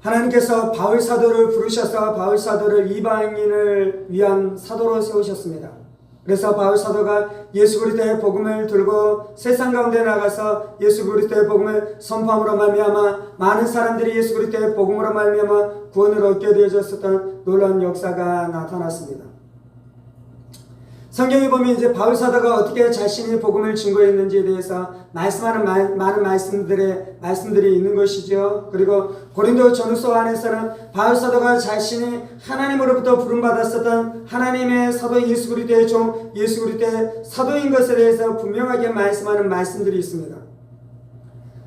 하나님께서 바울 사도를 부르셔서 바울 사도를 이방인을 위한 사도로 세우셨습니다. 그래서 바울 사도가 예수 그리스도의 복음을 들고 세상 가운데 나가서 예수 그리스도의 복음을 선포함으로 말미암아 많은 사람들이 예수 그리스도의 복음으로 말미암아 구원을 얻게 되어졌었던 놀라운 역사가 나타났습니다. 성경에 보면 이제 바울 사도가 어떻게 자신이 복음을 증거했는지에 대해서 말씀하는 많은 말씀들이 있는 것이죠. 그리고 고린도 전후서 안에서는 바울 사도가 자신이 하나님으로부터 부름받았었던 하나님의 사도 예수 그리스도의 종 예수 그리스도의 사도인 것에 대해서 분명하게 말씀하는 말씀들이 있습니다.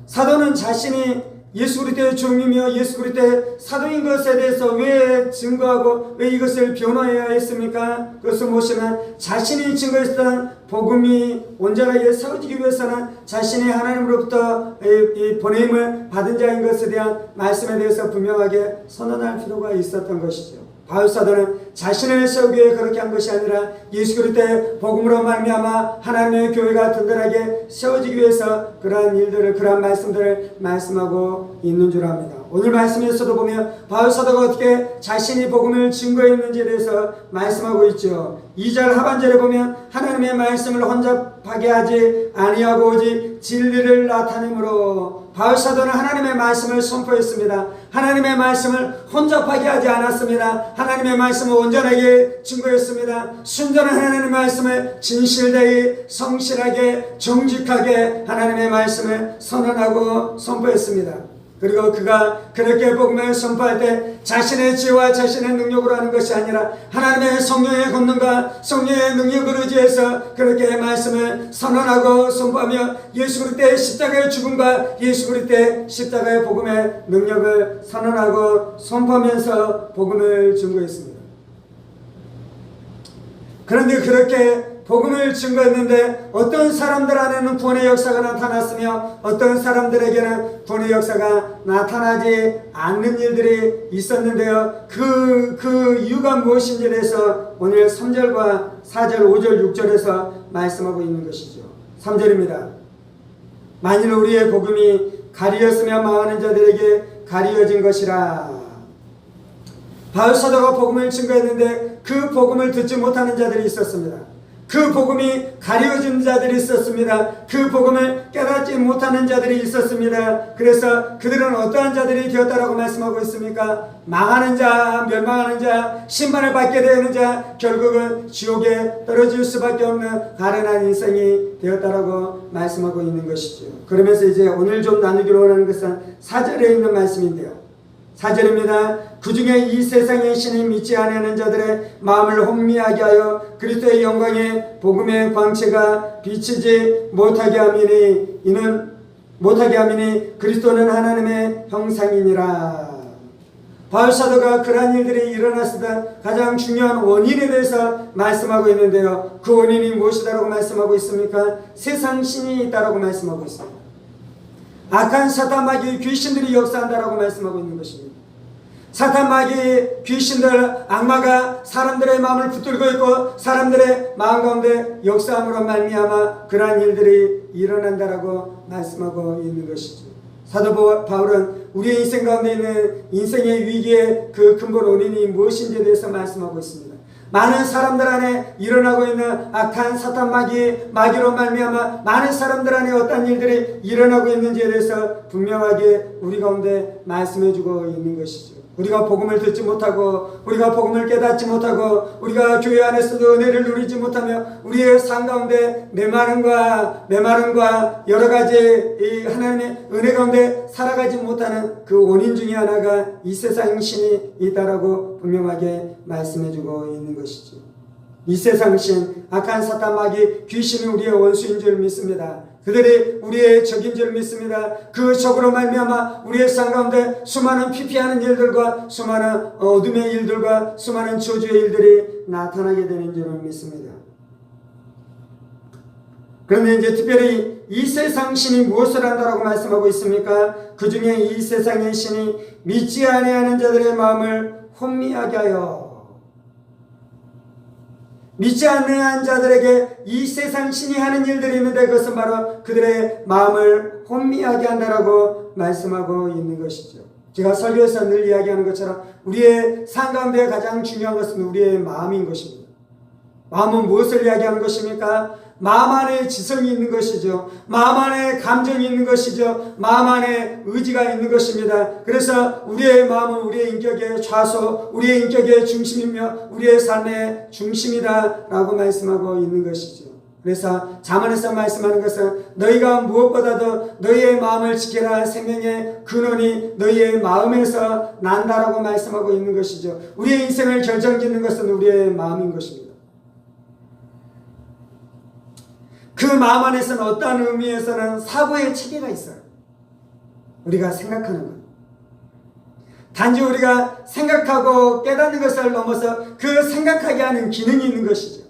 사도는 자신이 예수 그리스도의 종이며 예수 그리스도의 사도인 것에 대해서 왜 증거하고 왜 이것을 변호해야 했습니까? 그것을 보시면 자신이 증거했던 복음이 온전하게 세워지기 위해서는 자신이 하나님으로부터 이 보냄을 받은 자인 것에 대한 말씀에 대해서 분명하게 선언할 필요가 있었던 것이죠. 바울 사도는 자신을 세우기 위해 그렇게 한 것이 아니라 예수 그리스도의 복음으로 말미암아 하나님의 교회가 든든하게 세워지기 위해서 그러한 일들을 그러한 말씀들을 말씀하고 있는 줄 압니다. 오늘 말씀에서도 보면 바울 사도가 어떻게 자신이 복음을 증거했는지에 대해서 말씀하고 있죠. 2절 하반절에 보면 하나님의 말씀을 혼잡하게 하지 아니하고 오직 진리를 나타내므로 바울 사도는 하나님의 말씀을 선포했습니다. 하나님의 말씀을 혼잡하게 하지 않았습니다. 하나님의 말씀을 온전하게 증거했습니다. 순전한 하나님의 말씀을 진실되이 성실하게 정직하게 하나님의 말씀을 선언하고 선포했습니다. 그리고 그가 그렇게 복음을 선포할 때 자신의 지혜와 자신의 능력으로 하는 것이 아니라 하나님의 성령의 권능과 성령의 능력을 의지해서 그렇게 말씀을 선언하고 선포하며 예수 그리스도의 십자가의 죽음과 예수 그리스도의 십자가의 복음의 능력을 선언하고 선포하면서 복음을 증거했습니다. 그런데 그렇게 복음을 증거했는데 어떤 사람들 안에는 구원의 역사가 나타났으며 어떤 사람들에게는 구원의 역사가 나타나지 않는 일들이 있었는데요. 그 이유가 무엇인지에 대해서 오늘 3절과 4절, 5절, 6절에서 말씀하고 있는 것이죠. 3절입니다. 만일 우리의 복음이 가리었으며 망하는 자들에게 가리어진 것이라. 바울 사도가 복음을 증거했는데 그 복음을 듣지 못하는 자들이 있었습니다. 그 복음이 가려진 자들이 있었습니다. 그 복음을 깨닫지 못하는 자들이 있었습니다. 그래서 그들은 어떠한 자들이 되었다라고 말씀하고 있습니까? 망하는 자, 멸망하는 자, 심판을 받게 되는 자, 결국은 지옥에 떨어질 수밖에 없는 가련한 인생이 되었다라고 말씀하고 있는 것이죠. 그러면서 이제 오늘 좀 나누기로 원하는 것은 4절에 있는 말씀인데요. 4절입니다. 그 중에 이 세상의 신이 믿지 아니하는 자들의 마음을 혼미하게 하여 그리스도의 영광의 복음의 광채가 비치지 못하게 함이니 그리스도는 하나님의 형상이니라. 바울 사도가 그러한 일들이 일어났을 때 가장 중요한 원인에 대해서 말씀하고 있는데요. 그 원인이 무엇이다라고 말씀하고 있습니까? 세상 신이 있다라고 말씀하고 있습니다. 악한 사탄 마귀 귀신들이 역사한다라고 말씀하고 있는 것입니다. 사탄 마귀 귀신들 악마가 사람들의 마음을 붙들고 있고 사람들의 마음 가운데 역사함으로 말미암아 그러한 일들이 일어난다라고 말씀하고 있는 것이죠. 사도 바울은 우리의 인생 가운데 있는 인생의 위기의 그 근본 원인이 무엇인지에 대해서 말씀하고 있습니다. 많은 사람들 안에 일어나고 있는 악한 사탄 마귀로 말미암아 많은 사람들 안에 어떤 일들이 일어나고 있는지에 대해서 분명하게 우리 가운데 말씀해주고 있는 것이죠. 우리가 복음을 듣지 못하고 우리가 복음을 깨닫지 못하고 우리가 교회 안에서도 은혜를 누리지 못하며 우리의 삶 가운데 메마름과 여러가지 이 하나님의 은혜 가운데 살아가지 못하는 그 원인 중에 하나가 이 세상 신이 있다라고 분명하게 말씀해주고 있는 것이죠. 이 세상 신, 악한 사탄 마귀 귀신이 우리의 원수인 줄 믿습니다. 그들이 우리의 적인 줄 믿습니다. 그 적으로 말미암아 우리의 삶 가운데 수많은 피폐하는 일들과 수많은 어둠의 일들과 수많은 저주의 일들이 나타나게 되는 줄 믿습니다. 그런데 이제 특별히 이 세상 신이 무엇을 한다라고 말씀하고 있습니까? 그 중에 이 세상의 신이 믿지 아니하는 자들의 마음을 혼미하게 하여 믿지 않는 자들에게 이 세상 신이 하는 일들이 있는데 그것은 바로 그들의 마음을 혼미하게 한다라고 말씀하고 있는 것이죠. 제가 설교에서 늘 이야기하는 것처럼 우리의 삶 가운데 가장 중요한 것은 우리의 마음인 것입니다. 마음은 무엇을 이야기하는 것입니까? 마음 안에 지성이 있는 것이죠. 마음 안에 감정이 있는 것이죠. 마음 안에 의지가 있는 것입니다. 그래서 우리의 마음은 우리의 인격의 좌소, 우리의 인격의 중심이며 우리의 삶의 중심이다 라고 말씀하고 있는 것이죠. 그래서 잠언에서 말씀하는 것은 너희가 무엇보다도 너희의 마음을 지켜라. 생명의 근원이 너희의 마음에서 난다라고 말씀하고 있는 것이죠. 우리의 인생을 결정짓는 것은 우리의 마음인 것입니다. 그 마음 안에서는 어떠한 의미에서는 사고의 체계가 있어요. 우리가 생각하는 것. 단지 우리가 생각하고 깨닫는 것을 넘어서 그 생각하게 하는 기능이 있는 것이죠.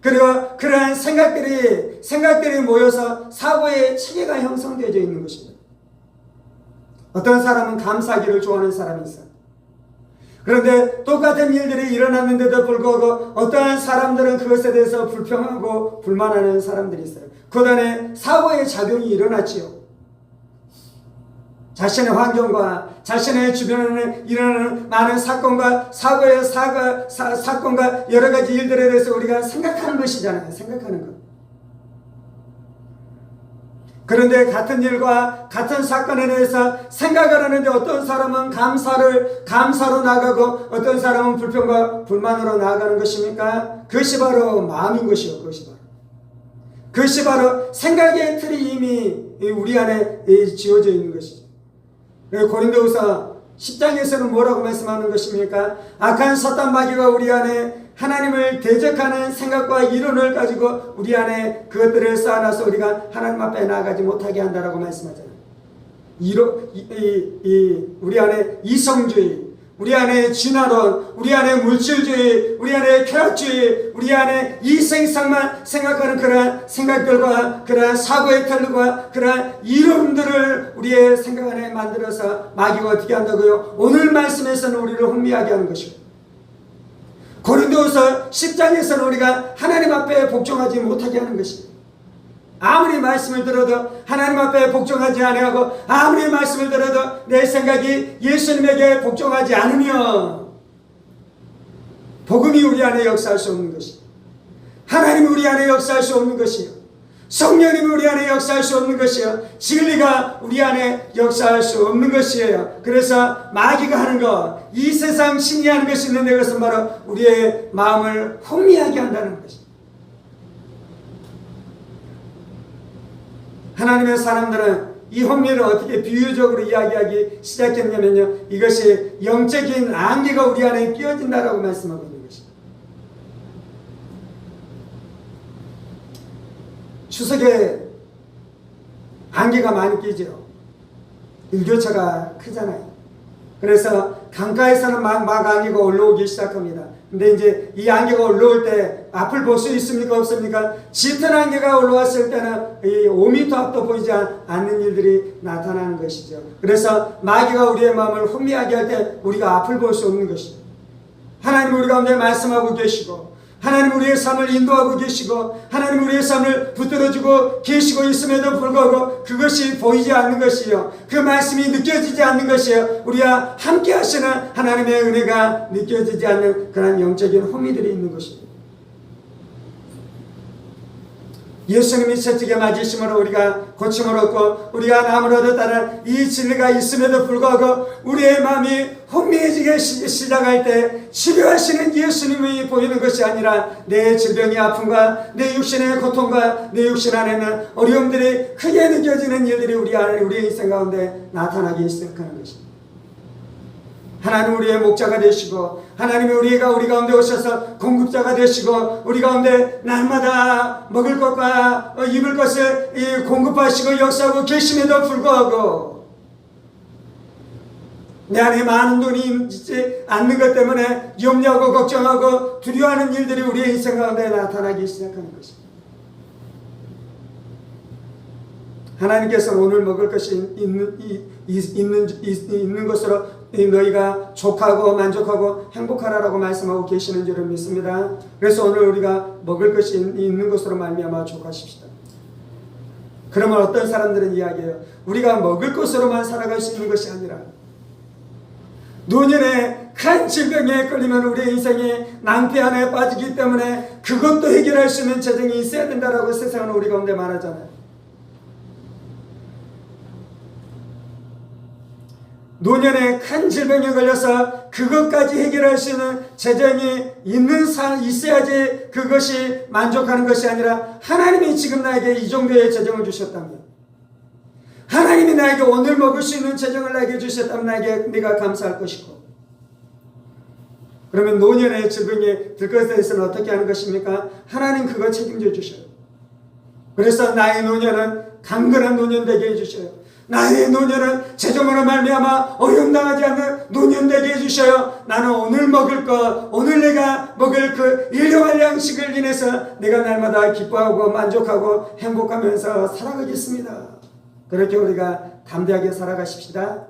그리고 그러한 생각들이 모여서 사고의 체계가 형성되어져 있는 것입니다. 어떤 사람은 감사하기를 좋아하는 사람이 있어요. 그런데 똑같은 일들이 일어났는데도 불구하고 어떠한 사람들은 그것에 대해서 불평하고 불만하는 사람들이 있어요. 그 안에 사고의 작용이 일어났지요. 자신의 환경과 자신의 주변에 일어나는 많은 사건과 사건과 여러 가지 일들에 대해서 우리가 생각하는 것이잖아요. 생각하는 것. 그런데 같은 일과 같은 사건에 대해서 생각을 하는데 어떤 사람은 감사로 나가고 어떤 사람은 불평과 불만으로 나아가는 것입니까? 그것이 바로 마음인 것이요. 그것이 바로 생각의 틀이 이미 우리 안에 지어져 있는 것이죠. 고린도후서 10장에서는 뭐라고 말씀하는 것입니까? 악한 사탄 마귀가 우리 안에 하나님을 대적하는 생각과 이론을 가지고 우리 안에 그것들을 쌓아놔서 우리가 하나님 앞에 나아가지 못하게 한다라고 말씀하잖아요. 우리 안에 이성주의, 우리 안에 진화론, 우리 안에 물질주의, 우리 안에 쾌락주의, 우리 안에 이생상만 생각하는 그러한 생각들과 그러한 사고의 틀과 그러한 이론들을 우리의 생각 안에 만들어서 마귀가 어떻게 한다고요? 오늘 말씀에서는 우리를 혼미하게 하는 것이고 고린도후서 10장에서는 우리가 하나님 앞에 복종하지 못하게 하는 것입니다. 아무리 말씀을 들어도 하나님 앞에 복종하지 아니하고 아무리 말씀을 들어도 내 생각이 예수님에게 복종하지 않으면 복음이 우리 안에 역사할 수 없는 것이요. 하나님이 우리 안에 역사할 수 없는 것이요. 성령님이 우리 안에 역사할 수 없는 것이요. 진리가 우리 안에 역사할 수 없는 것이에요. 그래서 마귀가 하는 것, 이 세상 신이 하는 것이 있는데 그것은 바로 우리의 마음을 혼미하게 한다는 것입니다. 하나님의 사람들은 이 혼미를 어떻게 비유적으로 이야기하기 시작했냐면요. 이것이 영적인 안개가 우리 안에 끼어진다라고 말씀하고 있는 것입니다. 추석에 안개가 많이 끼죠. 일교차가 크잖아요. 그래서 강가에서는 막 안개가 올라오기 시작합니다. 근데 이제 이 안개가 올라올 때 앞을 볼 수 있습니까? 없습니까? 짙은 안개가 올라왔을 때는 이 5m 앞도 보이지 않는 일들이 나타나는 것이죠. 그래서 마귀가 우리의 마음을 혼미하게 할 때 우리가 앞을 볼 수 없는 것이죠. 하나님 우리 가운데 말씀하고 계시고 하나님 우리의 삶을 인도하고 계시고 하나님 우리의 삶을 붙들어주고 계시고 있음에도 불구하고 그것이 보이지 않는 것이요. 그 말씀이 느껴지지 않는 것이요. 우리와 함께 하시는 하나님의 은혜가 느껴지지 않는 그런 영적인 혼미들이 있는 것입니다. 예수님이 채찍에 맞으심으로 우리가 고침을 얻고 우리가 남을 얻었다는 이 진리가 있음에도 불구하고 우리의 마음이 혼미해지기 시작할 때 치료하시는 예수님이 보이는 것이 아니라 내 질병의 아픔과 내 육신의 고통과 내 육신 안에는 어려움들이 크게 느껴지는 일들이 우리의 인생 가운데 나타나기 시작하는 것입니다. 하나님 우리의 목자가 되시고 하나님이 우리 가운데 오셔서 공급자가 되시고 우리 가운데 날마다 먹을 것과 입을 것을 공급하시고 역사하고 계심에도 불구하고 내 안에 많은 돈이 있지 않는 것 때문에 염려하고 걱정하고 두려워하는 일들이 우리의 인생 가운데 나타나기 시작하는 것입니다. 하나님께서 오늘 먹을 것이 있는 것으로 너희가 족하고 만족하고 행복하라고 말씀하고 계시는 줄을 믿습니다. 그래서 오늘 우리가 먹을 것이 있는 것으로 말미암아 족하십시다. 그러면 어떤 사람들은 이야기해요. 우리가 먹을 것으로만 살아갈 수 있는 것이 아니라 노년에 큰 질병에 걸리면 우리의 인생이 낭패 안에 빠지기 때문에 그것도 해결할 수 있는 재정이 있어야 된다라고 세상은 우리 가운데 말하잖아요. 노년에 큰 질병에 걸려서 그것까지 해결할 수 있는 재정이 있어야지 그것이 만족하는 것이 아니라 하나님이 지금 나에게 이 정도의 재정을 주셨다면, 하나님이 나에게 오늘 먹을 수 있는 재정을 나에게 주셨다면 내가 감사할 것이고, 그러면 노년에 질병에 들 것에 대해서는 어떻게 하는 것입니까? 하나님 그거 책임져 주셔요. 그래서 나의 노년은 강건한 노년 되게 해주셔요. 나의 노년은 재정으로 말미암아 어려움 당하지 않는 노년 되게 해주셔요. 나는 오늘 먹을 것, 오늘 내가 먹을 그 일용할 양식을 인해서 내가 날마다 기뻐하고 만족하고 행복하면서 살아가겠습니다. 그렇게 우리가 담대하게 살아가십시다.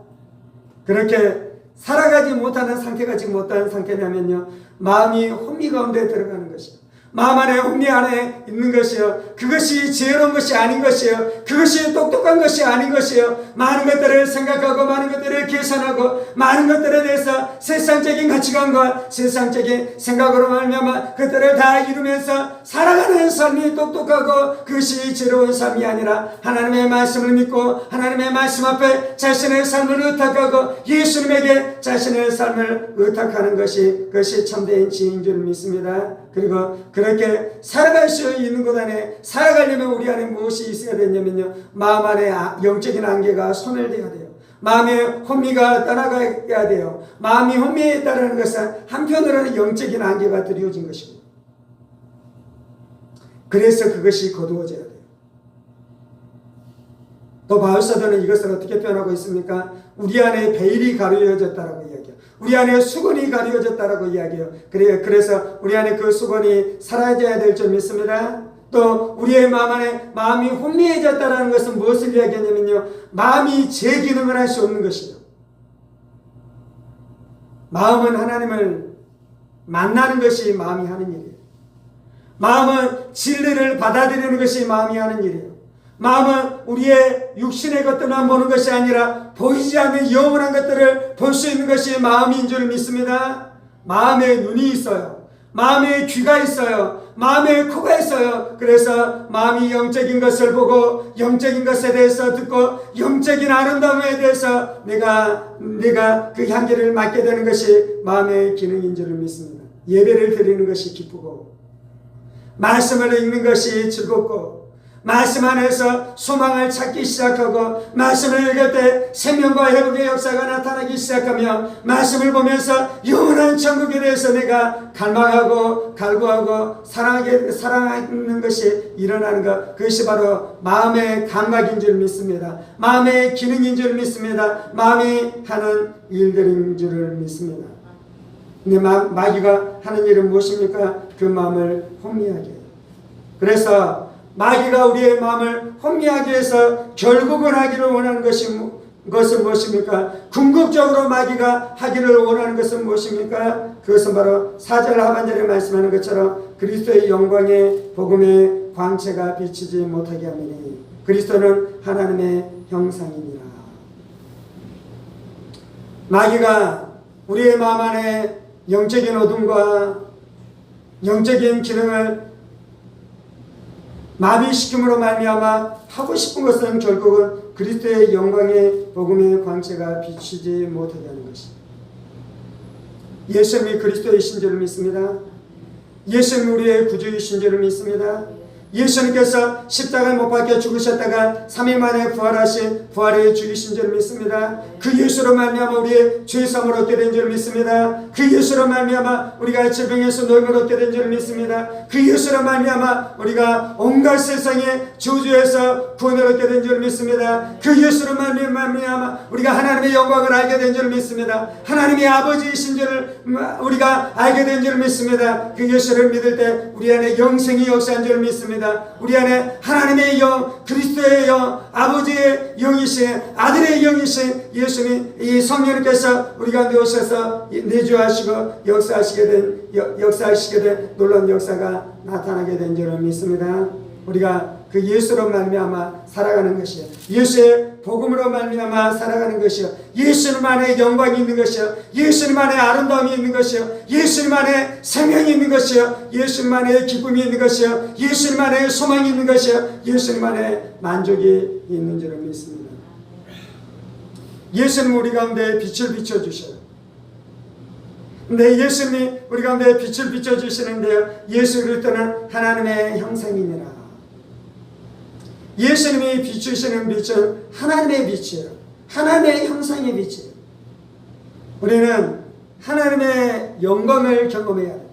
그렇게 살아가지 못하는 상태가 지금 어떠한 상태냐면요, 마음이 혼미 가운데 들어가는 것이요, 마음 안에 혼미 안에 있는 것이요, 그것이 지혜로운 것이 아닌 것이요, 그것이 똑똑한 것이 아닌 것이요, 많은 것들을 생각하고 많은 것들을 계산하고 많은 것들에 대해서 세상적인 가치관과 세상적인 생각으로 말미암아 그것들을 다 이루면서 살아가는 삶이 똑똑하고 그것이 지혜로운 삶이 아니라 하나님의 말씀을 믿고 하나님의 말씀 앞에 자신의 삶을 의탁하고 예수님에게 자신의 삶을 의탁하는 것이, 그것이 참된 지혜인 줄 믿습니다. 그리고 그렇게 살아갈 수 있는 것 안에 살아가려면 우리 안에 무엇이 있어야 되냐면요, 마음 안에 영적인 안개가 소멸되어야 돼요. 마음의 혼미가 떠나가야 돼요. 마음이 혼미에 있다는 것은 한편으로는 영적인 안개가 드리워진 것이고, 그래서 그것이 거두어져야 돼요. 또 바울사도는 이것을 어떻게 표현하고 있습니까? 우리 안에 베일이 가려졌다라고 이야기해요. 우리 안에 수건이 가려졌다라고 이야기해요. 그래서 우리 안에 그 수건이 사라져야 될 줄 믿습니다. 또 우리의 마음 안에 마음이 혼미해졌다는 것은 무엇을 이야기하냐면요, 마음이 제 기능을 할 수 없는 것이죠. 마음은 하나님을 만나는 것이 마음이 하는 일이에요. 마음은 진리를 받아들이는 것이 마음이 하는 일이에요. 마음은 우리의 육신의 것들만 보는 것이 아니라 보이지 않는 영원한 것들을 볼 수 있는 것이 마음인 줄 믿습니다. 마음에 눈이 있어요. 마음에 귀가 있어요. 마음에 코가 있어요. 그래서 마음이 영적인 것을 보고 영적인 것에 대해서 듣고 영적인 아름다움에 대해서 내가 그 향기를 맡게 되는 것이 마음의 기능인 줄 믿습니다. 예배를 드리는 것이 기쁘고 말씀을 읽는 것이 즐겁고 말씀 안에서 소망을 찾기 시작하고 말씀을 읽을 때 생명과 회복의 역사가 나타나기 시작하며 말씀을 보면서 영원한 천국에 대해서 내가 갈망하고 갈구하고 사랑하는 것이 일어나는 것, 그것이 바로 마음의 감각인 줄 믿습니다. 마음의 기능인 줄 믿습니다. 마음이 하는 일들인 줄 믿습니다. 근데 마귀가 하는 일은 무엇입니까? 그 마음을 혼미하게 해요. 그래서 마귀가 우리의 마음을 혼미하게 해서 결국은 하기를 원하는 것은 무엇입니까? 궁극적으로 마귀가 하기를 원하는 것은 무엇입니까? 그것은 바로 4절 하반절에 말씀하는 것처럼 그리스도의 영광의 복음의 광채가 비치지 못하게 하느니 그리스도는 하나님의 형상이니라. 마귀가 우리의 마음 안에 영적인 어둠과 영적인 기능을 마비시킴으로 말미암아 하고 싶은 것은 결국은 그리스도의 영광의 복음의 광채가 비치지 못하게 하는 것입니다. 예수님이 그리스도이신 줄을 믿습니다. 예수님이 우리의 구주이신 줄을 믿습니다. 예수님께서 십자가에 못 박혀 죽으셨다가 3일 만에 부활하신 부활의 주이신 줄 믿습니다. 그 예수로 말미암아 우리의 죄사함을 얻게 된 줄 믿습니다. 그 예수로 말미암아 우리가 질병에서 노임을 얻게 된 줄 믿습니다. 그 예수로 말미암아 우리가 온갖 세상의 저주에서 구원을 얻게 된 줄 믿습니다. 그 예수로 말미암아 우리가 하나님의 영광을 알게 된 줄 믿습니다. 하나님의 아버지이신 줄 우리가 알게 된 줄 믿습니다. 그 예수를 믿을 때 우리 안에 영생이 역사한 줄 믿습니다. 우리 안에 하나님의 영, 그리스도의 영, 아버지의 영이신 아들의 영이신 예수님 이 성령님께서 우리 가운데 오셔서 내주하시고 역사하시게 된 놀라운 역사가 나타나게 된 줄을 믿습니다. 우리가 그 예수로 말미암아 살아가는 것이요, 예수의 복음으로 말미암아 살아가는 것이요, 예수님 안에 영광이 있는 것이요, 예수님 안에 아름다움이 있는 것이요, 예수님 안에 생명이 있는 것이요, 예수님 안에 기쁨이 있는 것이요, 예수님 안에 소망이 있는 것이요, 예수님 안에 만족이 있는 줄을 믿습니다. 예수님 우리 가운데 빛을 비춰주셔요. 근데 예수님이 우리 가운데 빛을 비춰주시는데요, 예수 그리스도는 하나님의 형상이니라. 예수님이 비추시는 빛은 하나님의 빛이에요. 하나님의 형상의 빛이에요. 우리는 하나님의 영광을 경험해야 돼요.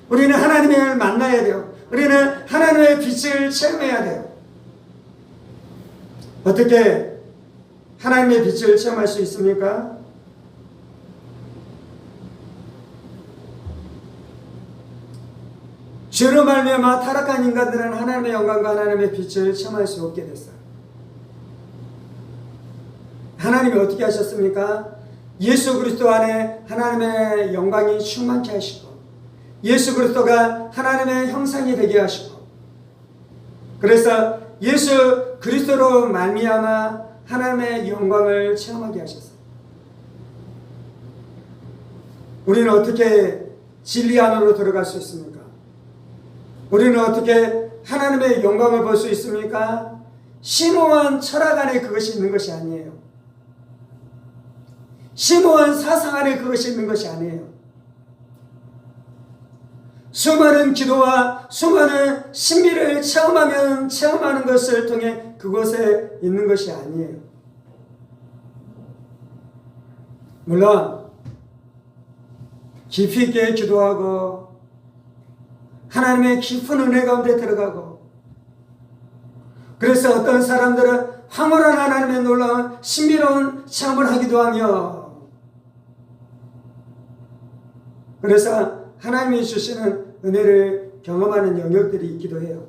우리는 하나님을 만나야 돼요. 우리는 하나님의 빛을 체험해야 돼요. 어떻게 하나님의 빛을 체험할 수 있습니까? 죄로 말미암아 타락한 인간들은 하나님의 영광과 하나님의 빛을 체험할 수 없게 됐어요. 하나님이 어떻게 하셨습니까? 예수 그리스도 안에 하나님의 영광이 충만케 하시고, 예수 그리스도가 하나님의 형상이 되게 하시고, 그래서 예수 그리스도로 말미암아 하나님의 영광을 체험하게 하셨어요. 우리는 어떻게 진리 안으로 들어갈 수 있습니까? 우리는 어떻게 하나님의 영광을 볼 수 있습니까? 심오한 철학 안에 그것이 있는 것이 아니에요. 심오한 사상 안에 그것이 있는 것이 아니에요. 수많은 기도와 수많은 신비를 체험하는 것을 통해 그곳에 있는 것이 아니에요. 물론 깊이 있게 기도하고 하나님의 깊은 은혜 가운데 들어가고, 그래서 어떤 사람들은 황홀한 하나님의 놀라운 신비로운 체험을 하기도 하며, 그래서 하나님이 주시는 은혜를 경험하는 영역들이 있기도 해요.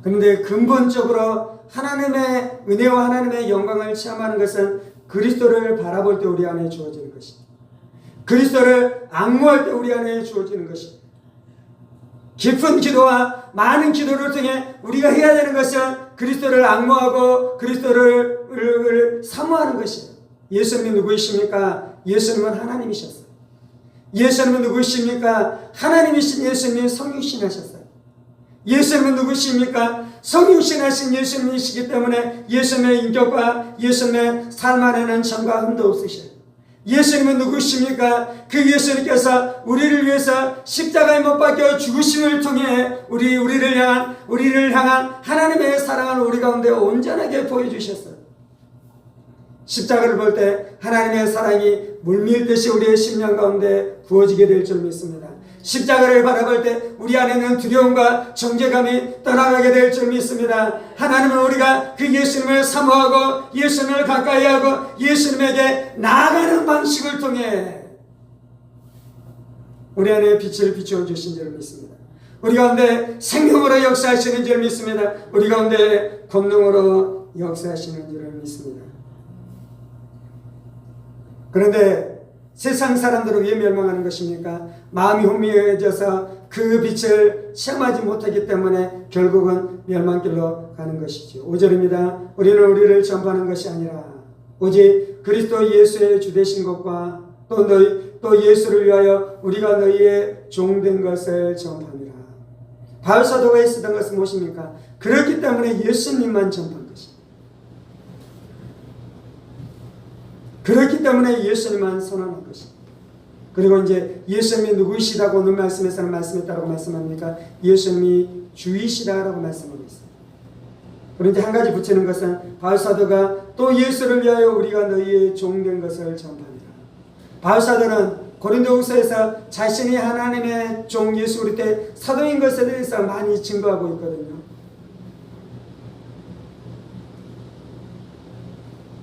그런데 근본적으로 하나님의 은혜와 하나님의 영광을 체험하는 것은 그리스도를 바라볼 때 우리 안에 주어지는 것입니다. 그리스도를 앙모할 때 우리 안에 주어지는 것입니다. 깊은 기도와 많은 기도를 통해 우리가 해야 되는 것은 그리스도를 앙모하고 그리스도를 사모하는 것이에요. 예수님이 누구이십니까? 예수님은 하나님이셨어요. 예수님은 누구이십니까? 하나님이신 예수님이 성육신하셨어요. 예수님은 누구십니까? 성육신하신 예수님이시기 때문에 예수님의 인격과 예수님의 삶 안에는 점과 흠도 없으셔요. 예수님은 누구십니까? 그 예수님께서 우리를 위해서 십자가에 못 박혀 죽으심을 통해 우리를 향한 하나님의 사랑을 우리 가운데 온전하게 보여주셨어요. 십자가를 볼 때 하나님의 사랑이 물밀듯이 우리의 심령 가운데 부어지게 될 줄 믿습니다. 십자가를 바라볼 때 우리 안에는 두려움과 정죄감이 떠나가게 될 줄 믿습니다. 하나님은 우리가 그 예수님을 사모하고 예수님을 가까이 하고 예수님에게 나아가는 방식을 통해 우리 안에 빛을 비추어 주신 줄 믿습니다. 우리 가운데 생명으로 역사하시는 줄 믿습니다. 우리 가운데 권능으로 역사하시는 줄 믿습니다. 그런데 세상 사람들은 왜 멸망하는 것입니까? 마음이 혼미해져서 그 빛을 체험하지 못하기 때문에 결국은 멸망길로 가는 것이죠. 5절입니다. 우리는 우리를 전파하는 것이 아니라 오직 그리스도 예수의 주되신 것과 또 예수를 위하여 우리가 너희의 종된 것을 전파하니라. 바울 사도가 했었던 것은 무엇입니까? 그렇기 때문에 예수님만 전파한 것입니다. 그렇기 때문에 예수님만 선언한 것입니다. 그리고 이제 예수님이 누구이시다고 오늘 말씀에서는 말씀했다고 말씀합니까? 예수님이 주이시다라고 말씀하고 있습니다. 그런데 한 가지 붙이는 것은 바울 사도가 또 예수를 위하여 우리가 너희의 종된 것을 전파합니다. 바울 사도는 고린도후서에서 자신이 하나님의 종 예수 그리스도의 사도인 것에 대해서 많이 증거하고 있거든요.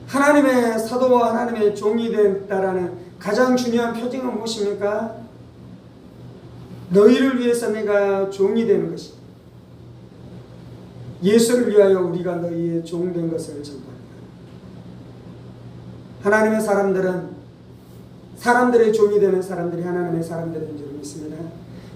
하나님의 사도와 하나님의 종이 됐다라는 가장 중요한 표징은 무엇입니까? 너희를 위해서 내가 종이 되는 것입니다. 예수를 위하여 우리가 너희의 종 된 것을 전파합니다. 하나님의 사람들은 사람들의 종이 되는 사람들이 하나님의 사람들인 줄 믿습니다.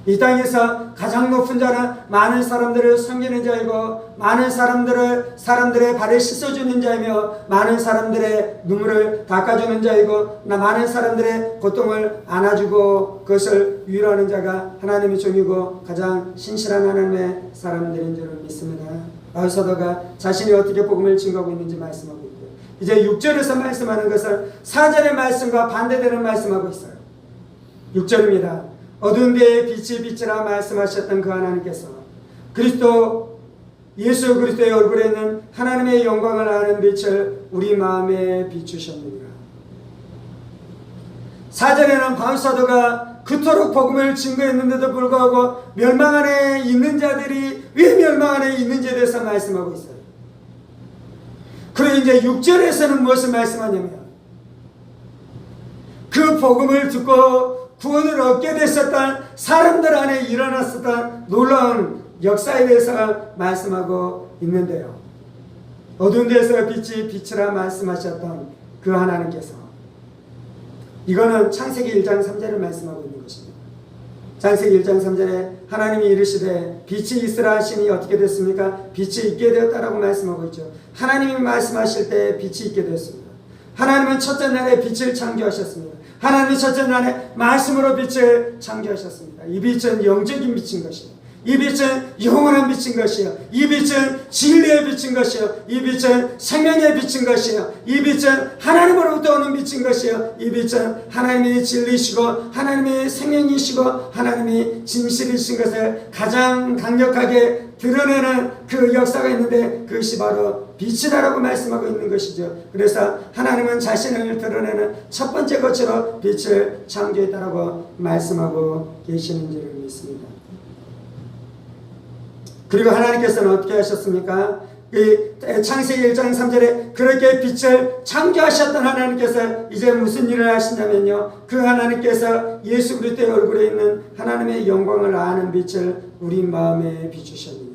이 땅에서 가장 높은 자는 많은 사람들을 섬기는 자이고 많은 사람들의 발을 씻어주는 자이며 많은 사람들의 눈물을 닦아주는 자이고 많은 사람들의 고통을 안아주고 그것을 위로하는 자가 하나님의 종이고 가장 신실한 하나님의 사람들인 줄을 믿습니다. 바울 사도가 자신이 어떻게 복음을 증거하고 있는지 말씀하고 있고요. 이제 6절에서 말씀하는 것은 4절의 말씀과 반대되는 말씀하고 있어요. 6절입니다. 어두운 데에 빛이 빛이라 말씀하셨던 그 하나님께서 예수 그리스도의 얼굴에 있는 하나님의 영광을 아는 빛을 우리 마음에 비추셨느니라. 4절에는 바울 사도가 그토록 복음을 증거했는데도 불구하고 멸망 안에 있는 자들이 왜 멸망 안에 있는지에 대해서 말씀하고 있어요. 그리고 이제 6절에서는 무엇을 말씀하냐면 그 복음을 듣고 구원을 얻게 됐었던 사람들 안에 일어났었던 놀라운 역사에 대해서 말씀하고 있는데요. 어두운 데서 빛이 빛이라 말씀하셨던 그 하나님께서 이거는 창세기 1장 3절을 말씀하고 있는 것입니다. 창세기 1장 3절에 하나님이 이르시되 빛이 있으라 하시니 어떻게 됐습니까? 빛이 있게 되었다라고 말씀하고 있죠. 하나님이 말씀하실 때 빛이 있게 되었습니다. 하나님은 첫째 날에 빛을 창조하셨습니다. 하나님이 첫째 날에 말씀으로 빛을 창조하셨습니다. 이 빛은 영적인 빛인 것이요. 이 빛은 영원한 빛인 것이요. 이 빛은 진리의 빛인 것이요. 이 빛은 생명의 빛인 것이요. 이 빛은 하나님으로부터 오는 빛인 것이요. 이 빛은 하나님이 진리시고 하나님이 생명이시고 하나님이 진실이신 것을 가장 강력하게 드러내는 그 역사가 있는데 그것이 바로 빛이라고 말씀하고 있는 것이죠. 그래서 하나님은 자신을 드러내는 첫 번째 것으로 빛을 창조했다라고 말씀하고 계시는 줄을 믿습니다. 그리고 하나님께서는 어떻게 하셨습니까? 창세기 1장 3절에 그렇게 빛을 창조하셨던 하나님께서 이제 무슨 일을 하시냐면요, 그 하나님께서 예수 그리스도의 얼굴에 있는 하나님의 영광을 아는 빛을 우리 마음에 비추셨느니라.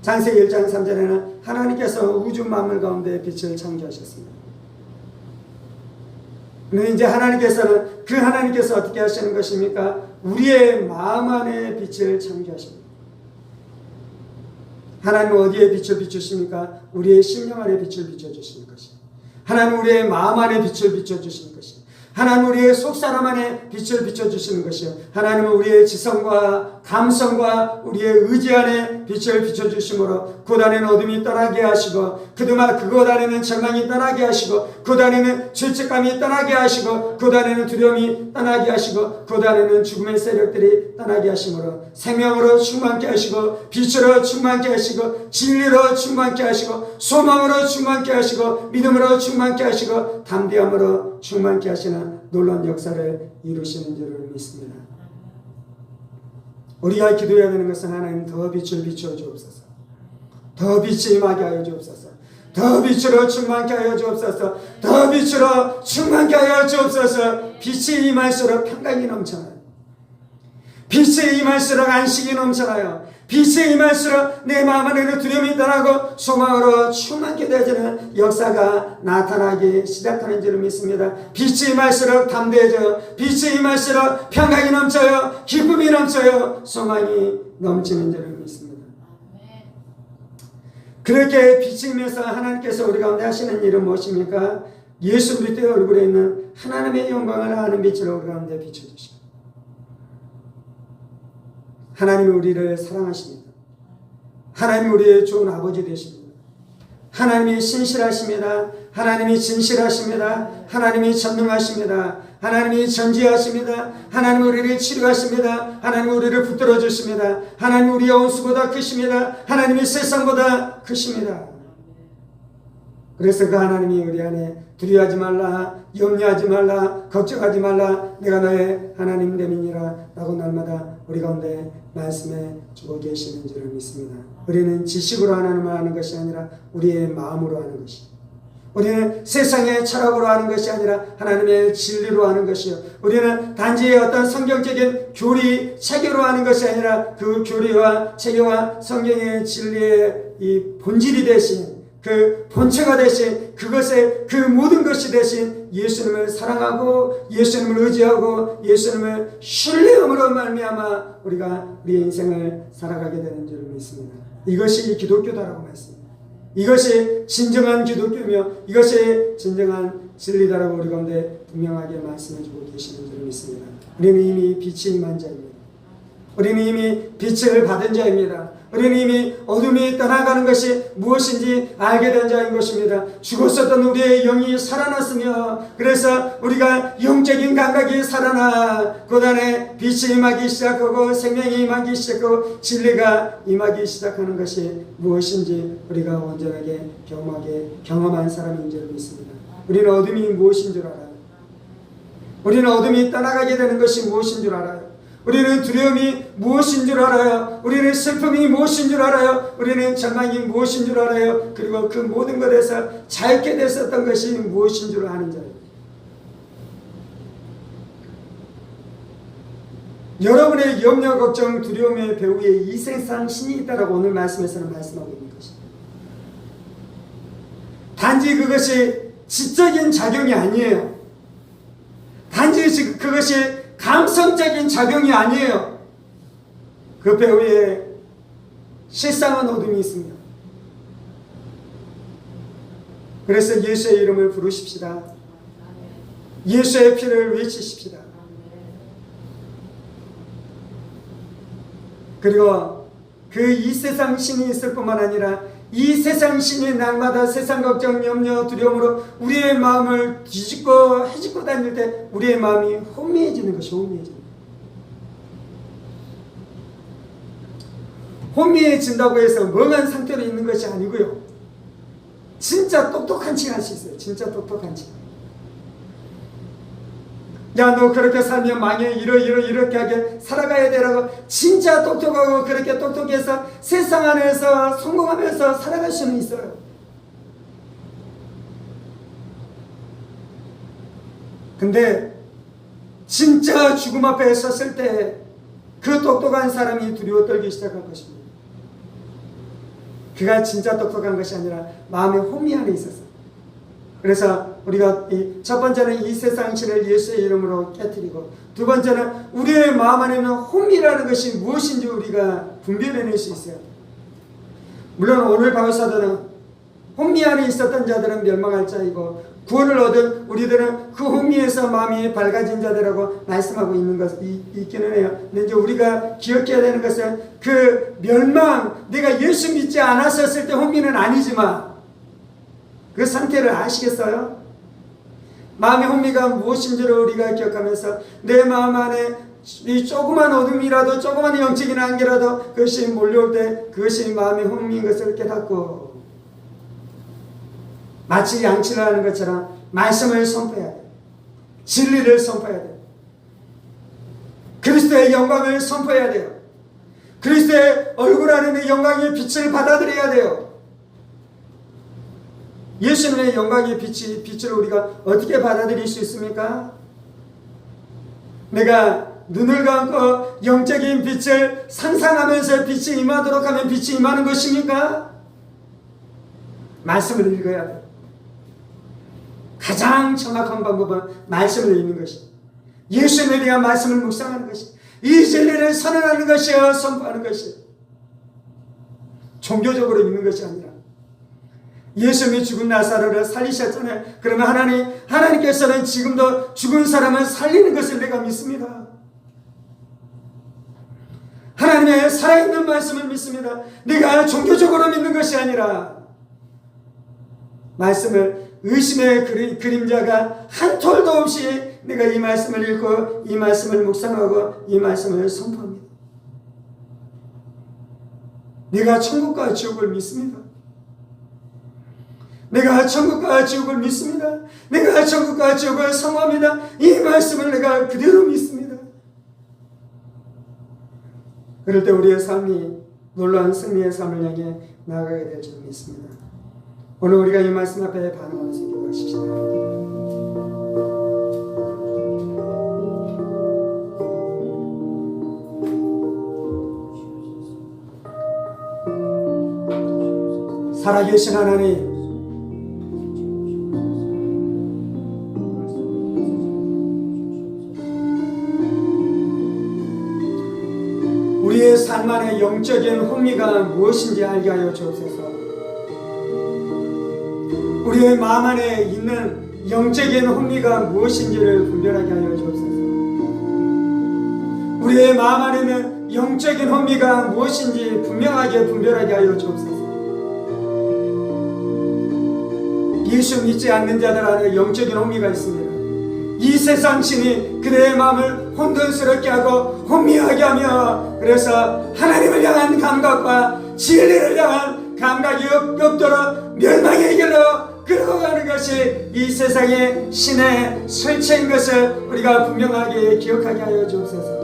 창세기 1장 3절에는 하나님께서 우주 만물 가운데 빛을 창조하셨습니다. 그런데 이제 그 하나님께서 어떻게 하시는 것입니까? 우리의 마음 안에 빛을 창조하십니다. 하나님은 어디에 빛을 비추십니까? 우리의 심령 안에 빛을 비춰주시는 것이에요. 하나님은 우리의 마음 안에 빛을 비춰주시는 것이에요. 하나님은 우리의 속사람 안에 빛을 비춰주시는 것이요. 하나님은 우리의 지성과 감성과 우리의 의지 안에 빛을 비춰주심으로 그 안에는 어둠이 떠나게 하시고 그곳 안에는 절망이 떠나게 하시고 그 안에는 죄책감이 떠나게 하시고 그 안에는 두려움이 떠나게 하시고 그 안에는 죽음의 세력들이 떠나게 하심으로 생명으로 충만케 하시고 빛으로 충만케 하시고 진리로 충만케 하시고 소망으로 충만케 하시고 믿음으로 충만케 하시고 담대함으로 충만케 하시는 놀라운 역사를 이루시는 줄을 믿습니다. 우리가 기도해야 되는 것은 하나님 더 빛을 비추어 주옵소서. 더 빛이 임하게 하여 주옵소서. 더 빛으로 충만케 하여 주옵소서. 더 빛으로 충만케 하여 주옵소서. 빛이 임할수록 평강이 넘쳐나요. 빛이 임할수록 안식이 넘쳐나요. 빛이 임할수록 내 마음 안에는 두려움이 떠나고 소망으로 충만케 되어지는 역사가 나타나기 시작하는 줄을 믿습니다. 빛이 임할수록 담대해져요. 빛이 임할수록 평강이 넘쳐요. 기쁨이 넘쳐요. 소망이 넘치는 줄을 믿습니다. 그렇게 빛이 임해서 하나님께서 우리 가운데 하시는 일은 무엇입니까? 예수 그리스도의 얼굴에 있는 하나님의 영광을 아는 빛으로 우리 가운데 비춰주십니다. 하나님이 우리를 사랑하십니다. 하나님이 우리의 좋은 아버지 되십니다. 하나님이 신실하십니다. 하나님이 진실하십니다. 하나님이 전능하십니다. 하나님이 전지하십니다. 하나님이 우리를 치료하십니다. 하나님이 우리를 붙들어 주십니다. 하나님이 우리의 원수보다 크십니다. 하나님이 세상보다 크십니다. 그래서 그 하나님이 우리 안에 두려워하지 말라, 염려하지 말라, 걱정하지 말라, 내가 너의 하나님 됨이니라 라고 날마다 우리 가운데 말씀해 주고 계시는 줄을 믿습니다. 우리는 지식으로 하나님을 아는 것이 아니라 우리의 마음으로 아는 것이, 우리는 세상의 철학으로 아는 것이 아니라 하나님의 진리로 아는 것이요, 우리는 단지 어떤 성경적인 교리, 체계로 아는 것이 아니라 그 교리와 체계와 성경의 진리의 이 본질이 되신 그 본체가 되신 그것의 그 모든 것이 되신 예수님을 사랑하고 예수님을 의지하고 예수님을 신뢰함으로 말미암아 우리가 우리의 인생을 살아가게 되는 줄 믿습니다. 이것이 기독교다라고 말씀합니다. 이것이 진정한 기독교며 이것이 진정한 진리다라고 우리 가운데 분명하게 말씀해주고 계시는 줄 믿습니다. 우리는 이미 빛이 임한 자입니다. 우리는 이미 빛을 받은 자입니다. 우리는 이미 어둠이 떠나가는 것이 무엇인지 알게 된 자인 것입니다. 죽었었던 우리의 영이 살아났으며 그래서 우리가 영적인 감각이 살아나 그 안에 빛이 임하기 시작하고 생명이 임하기 시작하고 진리가 임하기 시작하는 것이 무엇인지 우리가 온전하게 경험한 사람인 줄 믿습니다. 우리는 어둠이 무엇인 줄 알아요. 우리는 어둠이 떠나가게 되는 것이 무엇인 줄 알아요. 우리는 두려움이 무엇인 줄 알아요. 우리는 슬픔이 무엇인 줄 알아요. 우리는 절망이 무엇인 줄 알아요. 그리고 그 모든 것에서 자유케 됐었던 것이 무엇인 줄 아는 자예요. 여러분의 염려, 걱정, 두려움의 배후에 이 세상 신이 있다라고 오늘 말씀에서는 말씀하고 있는 것입니다. 단지 그것이 지적인 작용이 아니에요. 단지 그것이 감성적인 작용이 아니에요. 그 배후에 실상은 어둠이 있습니다. 그래서 예수의 이름을 부르십시다. 예수의 피를 외치십시다. 그리고 그 이 세상 신이 있을 뿐만 아니라 이 세상 신이 날마다 세상 걱정, 염려, 두려움으로 우리의 마음을 뒤집고 헤집고 다닐 때 우리의 마음이 혼미해지는 것이 혼미해지는 거예요. 혼미해진다고 해서 멍한 상태로 있는 것이 아니고요. 진짜 똑똑한 척 할 수 있어요. 진짜 똑똑한 척. 야, 너 그렇게 살면 망해. 이렇게 하게 살아가야 되라고 진짜 똑똑하고 그렇게 똑똑해서 세상 안에서 성공하면서 살아갈 수는 있어요. 근데 진짜 죽음 앞에 섰을 때 그 똑똑한 사람이 두려워 떨기 시작할 것입니다. 그가 진짜 똑똑한 것이 아니라 마음의 혼미 안에 있었어요. 그래서 우리가 첫 번째는 이 세상 신을 예수의 이름으로 깨뜨리고 두 번째는 우리의 마음 안에 있는 혼미라는 것이 무엇인지 우리가 분별해낼 수 있어요. 물론 오늘 바울사도는 혼미 안에 있었던 자들은 멸망할 자이고 구원을 얻은 우리들은 그 혼미에서 마음이 밝아진 자들이라고 말씀하고 있는 것이 있기는 해요. 근데 이제 우리가 기억해야 되는 것은 그 멸망, 내가 예수 믿지 않았었을 때 혼미는 아니지만 그 상태를 아시겠어요? 마음의 혼미가 무엇인지를 우리가 기억하면서 내 마음 안에 이 조그만 어둠이라도 조그만 영적인 안개라도 그것이 몰려올 때 그것이 마음의 혼미인 것을 깨닫고 마치 양치를 하는 것처럼 말씀을 선포해야 돼요. 진리를 선포해야 돼요. 그리스도의 영광을 선포해야 돼요. 그리스도의 얼굴 안에 영광의 빛을 받아들여야 돼요. 예수님의 영광의 빛을 우리가 어떻게 받아들일 수 있습니까? 내가 눈을 감고 영적인 빛을 상상하면서 빛이 임하도록 하면 빛이 임하는 것입니까? 말씀을 읽어야 돼요. 가장 정확한 방법은 말씀을 읽는 것입니다. 예수님에 대한 말씀을 묵상하는 것이 이 진리를 선언하는 것이요 선포하는 것이 종교적으로 읽는 것이 아니라 예수님이 죽은 나사로를 살리셨잖아요. 그러면 하나님께서는 지금도 죽은 사람을 살리는 것을 내가 믿습니다. 하나님의 살아있는 말씀을 믿습니다. 내가 종교적으로 믿는 것이 아니라 말씀을 의심의 그림자가 한 톨도 없이 내가 이 말씀을 읽고 이 말씀을 묵상하고 이 말씀을 선포합니다. 내가 천국과 지옥을 믿습니다. 내가 천국과 지옥을 믿습니다. 내가 천국과 지옥을 선포합니다. 이 말씀을 내가 그대로 믿습니다. 그럴 때 우리의 삶이 놀라운 승리의 삶을 향해 나아가게 될 줄 믿습니다. 오늘 우리가 이 말씀 앞에 반응하면서 기도하십시다. 살아계신 하나님, 안에 영적인 혼미가 무엇인지 알게 하여 주옵소서. 우리의 마음 안에 있는 영적인 혼미가 무엇인지를 분별하게 하여 주옵소서. 우리의 마음 안에는 영적인 혼미가 무엇인지 분명하게 분별하게 하여 주옵소서. 예수 믿지 않는 자들 안에 영적인 혼미가 있습니다. 이 세상 신이 그들의 마음을 혼돈스럽게 하고 혼미하게 하며, 그래서 하나님을 향한 감각과 진리를 향한 감각이 없도록 멸망의 길로 끌고 가는 것이 이 세상의 신의 설치인 것을 우리가 분명하게 기억하게 하여 주옵소서.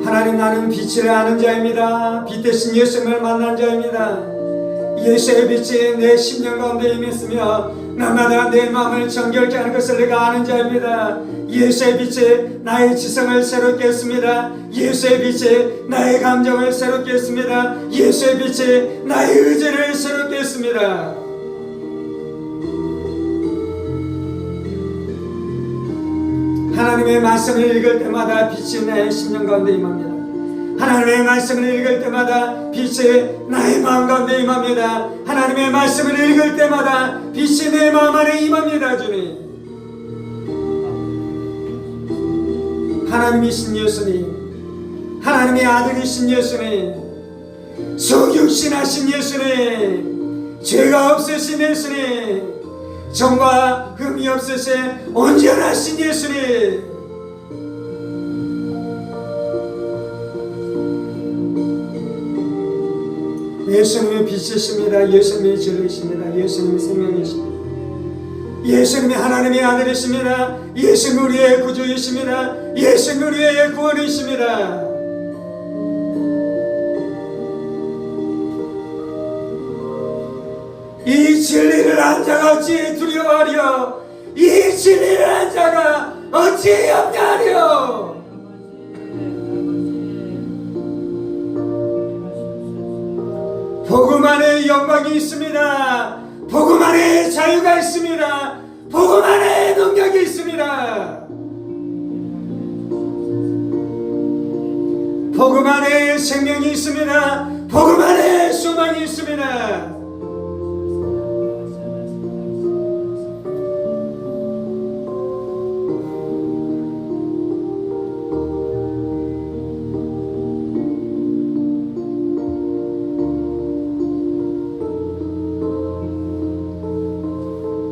하나님, 나는 빛을 아는 자입니다. 빛 대신 예수님을 만난 자입니다. 예수의 빛이 내 심령 가운데 임했으며 날마다 내 마음을 정결케 하는 것을 내가 아는 자입니다. 예수의 빛이 나의 지성을 새롭게 했습니다. 예수의 빛이 나의 감정을 새롭게 했습니다. 예수의 빛이 나의 의지를 새롭게 했습니다. 하나님의 말씀을 읽을 때마다 빛이 나의 심령 가운데 임합니다. 하나님의 말씀을 읽을 때마다 빛이 나의 마음 가운데 임합니다. 하나님의 말씀을 읽을 때마다 빛이 내 마음 안에 임합니다. 주님, 하나님이신 예수님, 하나님의 아들이신 예수님, 성육신하신 예수님, 죄가 없으신 예수님, 정과 흠이 없으신 온전하신 예수님, 예수님이 빛이십니다. 예수님이 진리이십니다. 예수님이 생명이십니다. 예수님이 하나님의 아들이십니다. 예수님이 우리의 구주이십니다. 예수님이 우리의 구원이십니다. 이 진리를 안 자가 어찌 두려워하려? 이 진리를 안 자가 어찌 염려하려? 복음 안에 영광이 있습니다. 복음 안에 자유가 있습니다. 복음 안에 능력이 있습니다. 복음 안에 생명이 있습니다. 복음 안에 소망이 있습니다.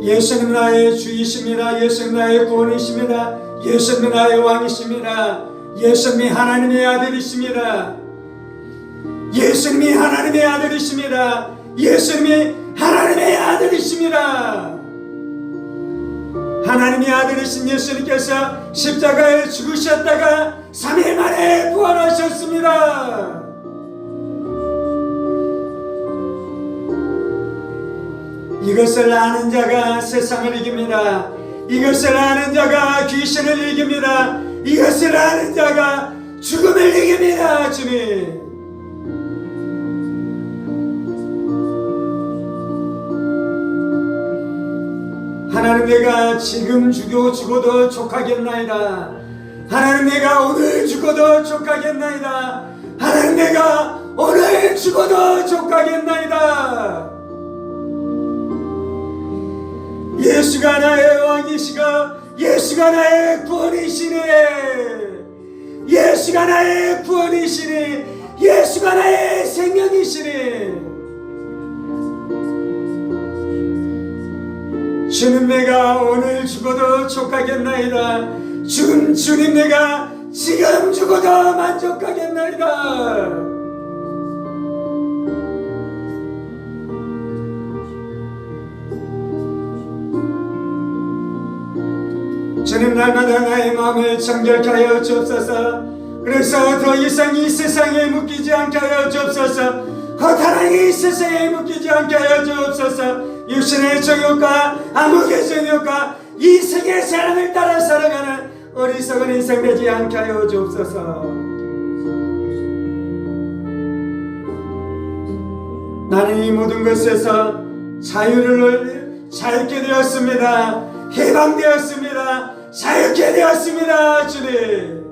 예수님 나의 주이십니다. 예수님 나의 구원이십니다. 예수님 나의 왕이십니다. 예수님이 하나님의 아들이십니다. 예수님이 하나님의 아들이십니다. 예수님이 하나님의 아들이십니다. 하나님의 아들이신 예수님께서 십자가에 죽으셨다가 3일 만에 부활하셨습니다. 이것을 아는 자가 세상을 이깁니다. 이것을 아는 자가 귀신을 이깁니다. 이것을 아는 자가 죽음을 이깁니다. 주님, 하나님, 내가 지금 죽어도 족하겠나이다. 하나님, 내가 오늘 죽어도 족하겠나이다. 하나님, 내가 오늘 죽어도 족하겠나이다. 예수가 나의 왕이시고 예수가 나의 구원이시니, 예수가 나의 구원이시니, 예수가 나의 생명이시니, 주님, 내가 오늘 죽어도 족하겠나이다. 주님, 내가 지금 죽어도 만족하겠나이다. 주님, 날마다 나의 마음을 정결케 하여 주옵소서. 그래서 더 이상 이 세상에 묶이지 않게 하여 주옵소서. 허탄한 이 세상에 묶이지 않게 하여 주옵소서. 육신의 정욕과 암흑의 정욕과 이 세계의 사랑을 따라 살아가는 어리석은 인생 되지 않게 하여 주옵소서. 나는 이 모든 것에서 자유케 되었습니다. 해방되었습니다. 자유케 되었습니다. 주님,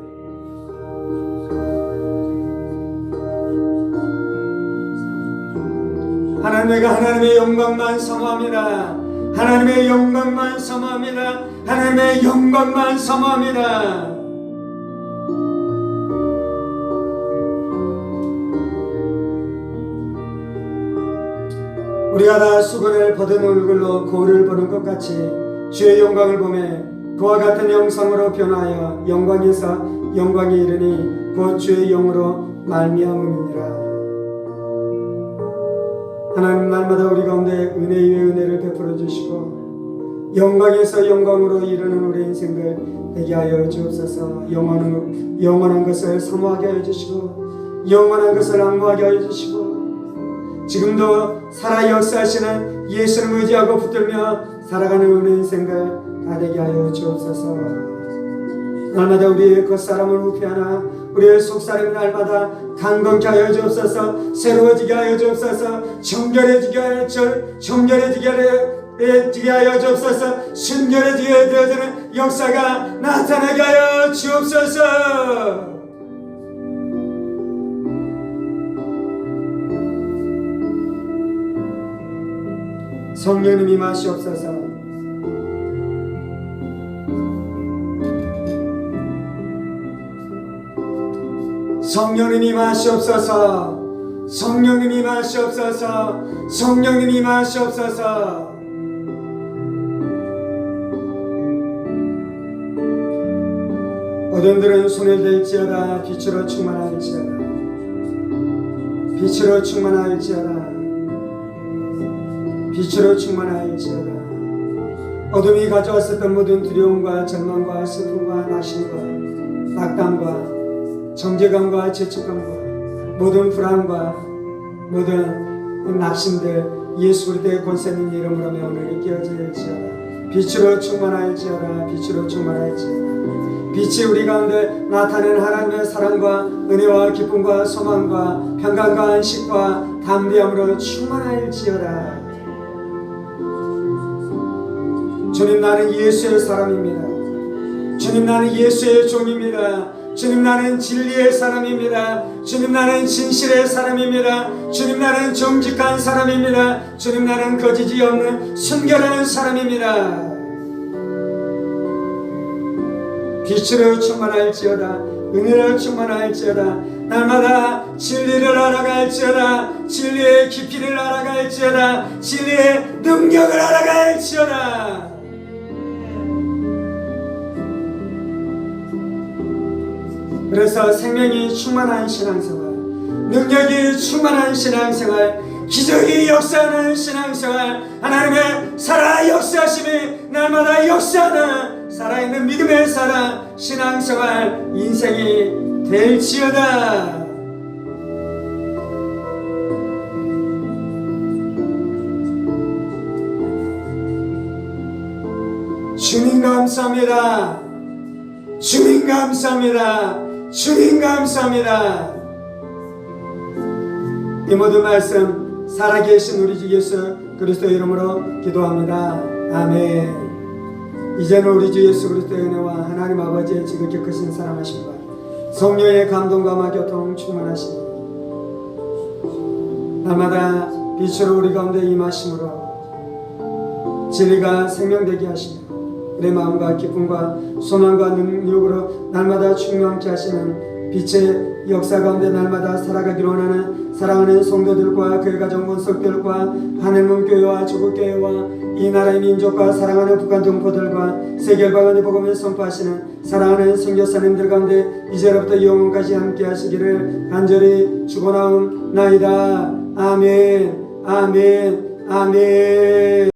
하나님, 하나님의 영광만 사모합니다. 하나님의 영광만 사모합니다. 하나님의 영광만 사모합니다. 우리가 다 수건을 벗은 얼굴로 거울을 보는 것 같이 주의 영광을 보매 그와 같은 형상으로 변하여 영광에서 영광에 이르니 곧 주의 영으로 말미암음이니라. 하나님, 날마다 우리 가운데 은혜 위에 은혜를 베풀어 주시고 영광에서 영광으로 이르는 우리 인생들 되게 하여 주옵소서. 영원한 것을 사모하게 하여 주시고 영원한 것을 앙모하게 하여 주시고 지금도 살아 역사하시는 예수를 의지하고 붙들며 살아가는 우리 인생들 다 되게 하여 주옵소서. 날마다 우리의 겉사람을 후피하나 우리의 속사람이 날마다 강건케 하여 주옵소서. 새로워지게 하여 주옵소서. 정결해지게 하여 주옵소서. 순결해지게 되어지는 역사가 나타나게 하여 주옵소서. 성령님 임하시옵소서. 성령님 임하시옵소서. 성령님 임하시옵소서. 성령님 임하시옵소서. 어둠들은 손을 댈지어다. 빛으로 충만할지어다. 빛으로 충만할지어다. 빛으로 충만할지어다. 어둠이 가져왔었던 모든 두려움과 절망과 슬픔과 낙심과 낙담과 정죄감과 죄책감과 모든 불안과 모든 낙심들 예수 그리스도의 권세는 이름으로 오늘 깨어질지어다. 빛으로 충만할지어다. 빛으로 충만할지어다. 빛이 우리 가운데 나타내는 하나님의 사랑과 은혜와 기쁨과 소망과 평강과 안식과 담대함으로 충만할지어다. 주님, 나는 예수의 사람입니다. 주님, 나는 예수의 종입니다. 주님, 나는 진리의 사람입니다. 주님, 나는 진실의 사람입니다. 주님, 나는 정직한 사람입니다. 주님, 나는 거짓이 없는 순결한 사람입니다. 빛으로 충만할지어다. 은혜로 충만할지어다. 날마다 진리를 알아갈지어다. 진리의 깊이를 알아갈지어다. 진리의 능력을 알아갈지어다. 그래서 생명이 충만한 신앙생활, 능력이 충만한 신앙생활, 기적이 역사하는 신앙생활, 하나님의 살아 역사하심이 날마다 역사하는 살아있는 믿음의 살아 신앙생활 인생이 될지어다. 주님 감사합니다. 주님 감사합니다. 주님 감사합니다. 이 모든 말씀 살아계신 우리 주 예수 그리스도 이름으로 기도합니다. 아멘. 이제는 우리 주 예수 그리스도의 은혜와 하나님 아버지의 지극히 크신 사랑하심과 성령의 감동과 교통 충만하시니 날마다 빛으로 우리 가운데 임하심으로 진리가 생명되게 하시며 내 마음과 기쁨과 소망과 능력으로 날마다 충만케 하시는 빛의 역사 가운데 날마다 살아가기로 원하는 사랑하는 성도들과 그의 가정 원석들과 하늘문교회와 조국교회와 이 나라의 민족과 사랑하는 북한 동포들과 세계일방원의 복음을 선포하시는 사랑하는 선교사님들 가운데 이제로부터 영원까지 함께 하시기를 간절히 축원하옵나이다. 아멘. 아멘. 아멘.